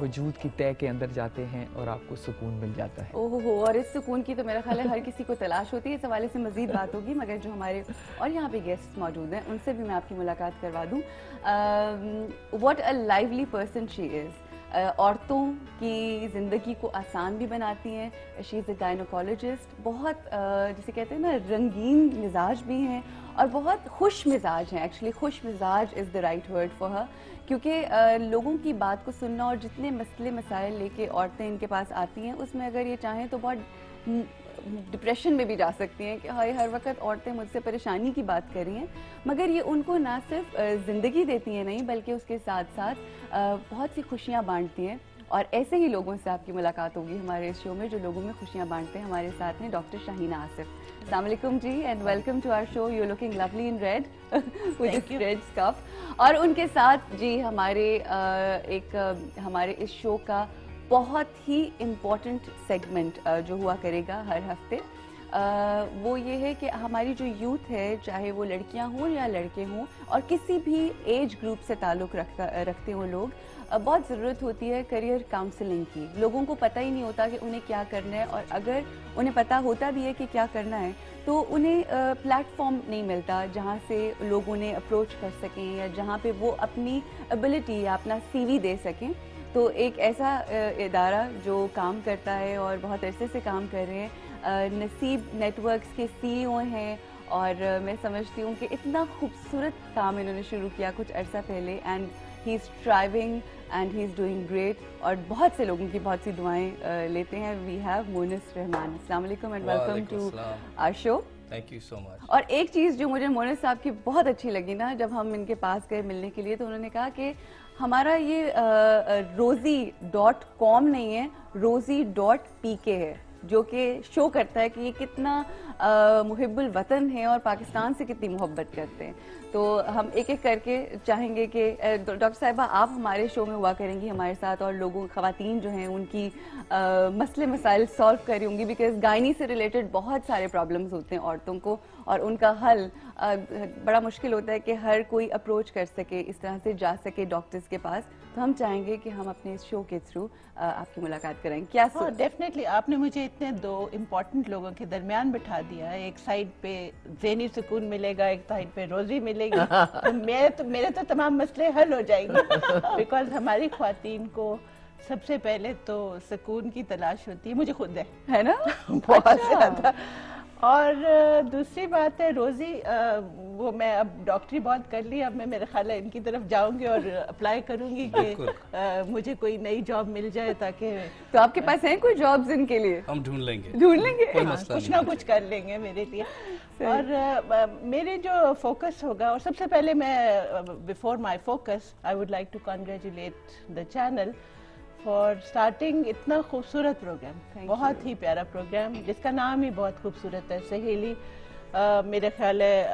وجود کی تہ کے اندر جاتے ہیں اور آپ کو سکون مل جاتا ہے. اوہ اور اس سکون کی تو میرا خیال ہے ہر کسی کو تلاش ہوتی ہے. اس حوالے سے مزید بات ہوگی, مگر جو ہمارے اور یہاں پہ گیسٹ موجود ہیں ان سے بھی میں آپ کی ملاقات کروا دوں. واٹ اے لائیولی پرسن شی از. عورتوں کی زندگی کو آسان بھی بناتی ہیں. شی از اے گائنوکالوجسٹ. بہت جسے کہتے ہیں نا رنگین مزاج بھی ہیں اور بہت خوش مزاج ہیں. ایکچولی خوش مزاج is the right word for her, کیونکہ لوگوں کی بات کو سننا اور جتنے مسئلے مسائل لے کے عورتیں ان کے پاس آتی ہیں اس میں اگر یہ چاہیں تو بہت ڈپریشن میں بھی جا سکتی ہیں کہ ہائے ہر وقت عورتیں مجھ سے پریشانی کی بات کر رہی ہیں, مگر یہ ان کو نہ صرف زندگی دیتی ہیں نہیں بلکہ اس کے ساتھ ساتھ بہت سی خوشیاں بانٹتی ہیں. اور ایسے ہی لوگوں سے آپ کی ملاقات ہوگی ہمارے اس شو میں جو لوگوں میں خوشیاں بانٹتے ہیں. ہمارے ساتھ ہیں ڈاکٹر شاہینہ آصف. السلام علیکم جی and welcome to our show. You looking lovely in red with red scarf. اور ان کے ساتھ جی ہمارے اس شو کا بہت ہی امپورٹنٹ سیگمنٹ جو ہوا کرے گا ہر ہفتے, وہ یہ ہے کہ ہماری جو یوتھ ہے, چاہے وہ لڑکیاں ہوں یا لڑکے ہوں اور کسی بھی ایج گروپ سے تعلق رکھتے ہوں لوگ, بہت ضرورت ہوتی ہے کریئر کاؤنسلنگ کی. لوگوں کو پتہ ہی نہیں ہوتا کہ انہیں کیا کرنا ہے, اور اگر انہیں پتہ ہوتا بھی ہے کہ کیا کرنا ہے تو انہیں پلیٹ فارم نہیں ملتا جہاں سے لوگ انہیں اپروچ کر سکیں یا جہاں پہ وہ اپنی ایبلٹی یا اپنا سی وی دے سکیں. تو ایک ایسا ادارہ جو کام کرتا ہے اور بہت عرصے سے کام کر رہے ہیں, نصیب نیٹ ورکس کے سی ای او ہیں, اور میں سمجھتی ہوں کہ اتنا خوبصورت کام انہوں نے شروع کیا کچھ عرصہ پہلے, and he is thriving and he is doing great, اور بہت سے لوگوں کی بہت سی دعائیں لیتے ہیں. وی ہیو مونس رحمان. السلام علیکم and welcome to our show. Thank you so much. اور ایک چیز جو مجھے مونس صاحب کی بہت اچھی لگی نا, جب ہم ان کے پاس گئے ملنے کے لیے تو انہوں نے کہا کہ ہمارا یہ rosie.com نہیں ہے, rosie.pk ہے, جو کہ شو کرتا ہے کہ یہ کتنا محب الوطن ہے اور پاکستان سے کتنی محبت کرتے ہیں. تو ہم ایک ایک کر کے چاہیں گے کہ ڈاکٹر صاحبہ آپ ہمارے شو میں ہوا کریں گی ہمارے ساتھ, اور لوگوں خواتین جو ہیں ان کی مسئلے مسائل سالو کر رہی ہوں گی, بیکاز گائنی سے ریلیٹڈ بہت سارے پرابلمز ہوتے ہیں عورتوں کو, اور ان کا حل بڑا مشکل ہوتا ہے کہ ہر کوئی اپروچ کر سکے, اس طرح سے جا سکے ڈاکٹرز کے پاس. تو ہم چاہیں گے کہ ہم اپنے اس شو کے تھرو آپ کی ملاقات کریں. کیا ڈیفینیٹلی آپ نے مجھے اتنے دو امپورٹنٹ لوگوں کے درمیان بٹھا دیا ہے. ایک سائڈ پہ ذہنی سکون ملے گا, ایک سائڈ پہ روزی ملے گی, تو میرے تو تمام مسئلے حل ہو جائیں گے, بیکاز ہماری خواتین کو سب سے پہلے تو سکون کی تلاش ہوتی ہے. مجھے خود ہے نا بہت زیادہ. اور دوسری بات ہے روزی, وہ میں اب ڈاکٹری بہت کر لی, اب میں میرے خیال ہے ان کی طرف جاؤں گی اور اپلائی کروں گی کہ مجھے کوئی نئی جاب مل جائے تاکہ. تو آپ کے پاس ہیں کوئی جابز ان کے لیے؟ ہم ڈھونڈ لیں گے کچھ نہ کچھ کر لیں گے میرے لیے. اور میرے جو فوکس ہوگا, اور سب سے پہلے میں before my focus I would like to congratulate the channel for starting اتنا خوبصورت پروگرام, بہت ہی پیارا پروگرام جس کا نام ہی بہت خوبصورت ہے, سہیلی. میرے خیال ہے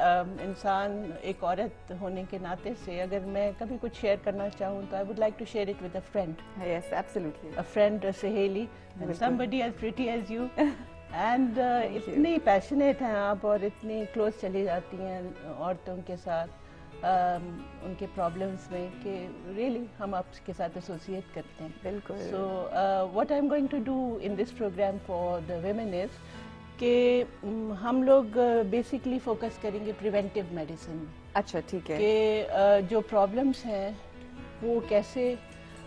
انسان ایک عورت ہونے کے ناطے سے اگر میں کبھی کچھ شیئر کرنا چاہوں تو I would like to share it with a friend. Yes, absolutely. A friend, a سہیلی, and somebody as pretty as you. And اتنی پیشنیٹ ہیں آپ اور اتنی کلوز چلی جاتی ہیں عورتوں کے ساتھ ان کے پرابلمس میں کہ ریئلی ہم آپ کے ساتھ ایسوسیٹ کرتے ہیں. بالکل. So what I am going to do in this programme for the women is کہ ہم لوگ بیسکلی فوکس کریں گے پریونٹیو میڈیسن میں. اچھا ٹھیک ہے. کہ جو پرابلمس ہیں وہ کیسے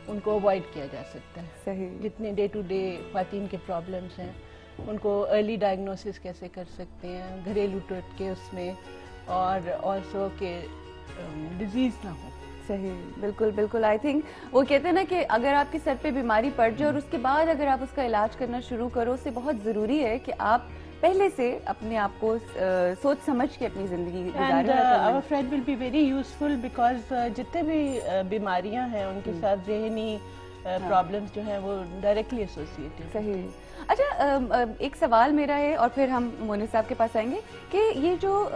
ان کو اوائڈ کیا جا سکتا ہے. صحیح. جتنے ڈے ٹو ڈے خواتین کے پرابلمس ہیں ان کو ارلی ڈائگنوسس کیسے کر سکتے ہیں, گھریلو ٹوٹکے اس میں, اور آلسو کہ ڈیزیز نہ ہو. صحیح, بالکل بالکل. آئی تھنک وہ کہتے ہیں نا کہ اگر آپ کے سر پہ بیماری پڑ جائے اور اس کے بعد اگر آپ اس کا علاج کرنا شروع کرو, اس سے بہت ضروری ہے کہ آپ پہلے سے اپنے آپ کو سوچ سمجھ کے اپنی زندگی گزاریں. اور friend will be very useful because جتنے بھی بیماریاں ہیں ان کے ساتھ ذہنی پرابلمس جو ہیں وہ ڈائریکٹلی ایسوسیٹڈ. صحیح. اچھا ایک سوال میرا ہے اور پھر ہم مونس صاحب کے پاس آئیں گے کہ یہ جو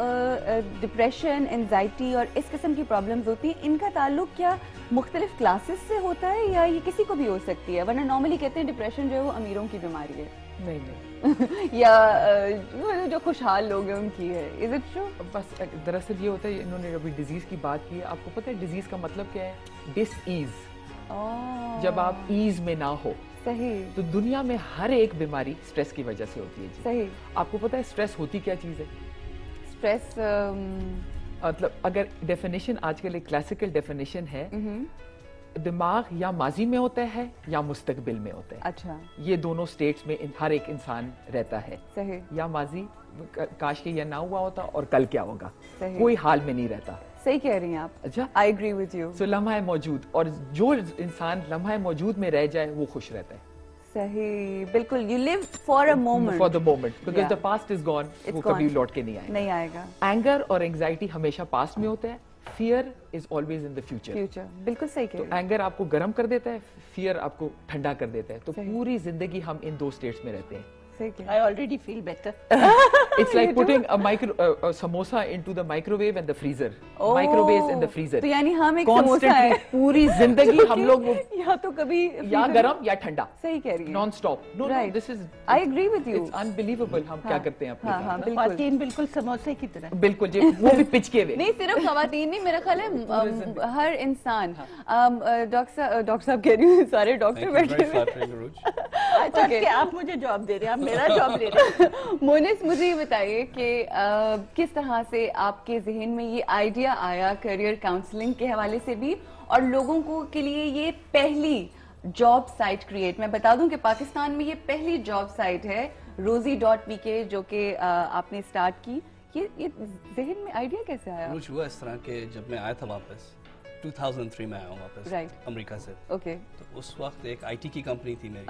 ڈپریشن, انزائٹی اور اس قسم کی پرابلمز ہوتی ہیں, ان کا تعلق کیا مختلف کلاسز سے ہوتا ہے یا یہ کسی کو بھی ہو سکتی ہے؟ ورنہ نارملی کہتے ہیں ڈپریشن جو ہے وہ امیروں کی بیماری ہے. نہیں یا جو خوشحال لوگ ہیں ان کی ہے. Is it true? بس دراصل یہ ہوتا ہے, انہوں نے ابھی ڈیزیز کی بات کی, آپ کو پتہ ہے ڈیزیز کا مطلب کیا ہے؟ ڈس ایز. جب آپ ایز میں نہ ہو. صحیح. تو دنیا میں ہر ایک بیماری سٹریس کی وجہ سے ہوتی ہے جی. صحیح. آپ کو پتا ہے سٹریس ہوتی کیا چیز ہے؟ سٹریس مطلب اگر ڈیفینیشن آج کل ایک کلاسیکل ڈیفینیشن ہے, دماغ یا ماضی میں ہوتا ہے یا مستقبل میں ہوتا ہے. اچھا. یہ دونوں سٹیٹس میں ہر ایک انسان رہتا ہے. صحیح. یا ماضی کاش کہ یہ نہ ہوا ہوتا اور کل کیا ہوگا, صحیح. کوئی حال میں نہیں رہتا. صحیح کہہ رہی ہیں آپ. اچھا, I agree with you. سو لمحہ موجود, اور جو انسان لمحہ موجود میں رہ جائے وہ خوش رہتا ہے. صحیح, بالکل. You live for a moment. For the moment, because Yeah. the past is gone. It's وہ gone. کبھی لوٹ کے نہیں آئے. نہیں آئے گا. اینگر اور انگزائٹی ہمیشہ پاسٹ میں ہوتا ہے. Fear is always in the future. Future, بالکل صحیح کہہ تو رہی ہیں. اینگر آپ کو گرم کر دیتا ہے, فیئر آپ کو ٹھنڈا کر دیتا ہے. تو پوری زندگی ہم ان دو سٹیٹس میں رہتے ہیں. صحیح کہہ. I already feel better. It's like putting a samosa into the microwave and the freezer. Microwaves and the freezer. تو یعنی ہم ایک سموسا ہے. Constantly پوری زندگی ہم لوگ یا تو کبھی یا گرم یا ٹھنڈا. صحیح کہہ رہی ہیں. Non stop. No, Right. this is I agree with you. It's unbelievable ہم کیا کرتے ہیں اپنے ہاں, ساتھ. خواتین بالکل سموسے کی طرح. بالکل جی, وہ بھی پچکے ہوئے. نہیں صرف خواتین نہیں, میرا خیال ہے ہر انسان. ڈاکٹر صاحب کہہ رہی ہوں, سارے ڈاکٹر بیٹھے ہوئے. آپ مجھے جاب دے رہے ہیں, آپ میرا جاب لے رہے ہیں. مونس, مجھے یہ بتائیے کہ کس طرح سے آپ کے ذہن میں یہ آئیڈیا آیا کیریئر کاؤنسلنگ کے حوالے سے بھی, اور لوگوں کو کے لیے یہ پہلی جاب سائٹ کریٹ. میں بتا دوں کہ پاکستان میں یہ پہلی جاب سائٹ ہے rosie.pk, جو کہ آپ نے اسٹارٹ کی. یہ ذہن میں آئیڈیا کیسے آیا؟ کچھ ہوا اس طرح کہ جب میں آیا تھا واپس 2003 میں آیا ہوں واپس امریکہ سے. اوکے. تو اس وقت ایک آئی ٹی کی کمپنی تھی میری,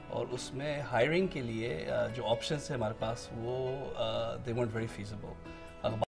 اور اس میں ہائرنگ کے لیے جو آپشنس ہے ہمارے پاس وہ they weren't very feasible.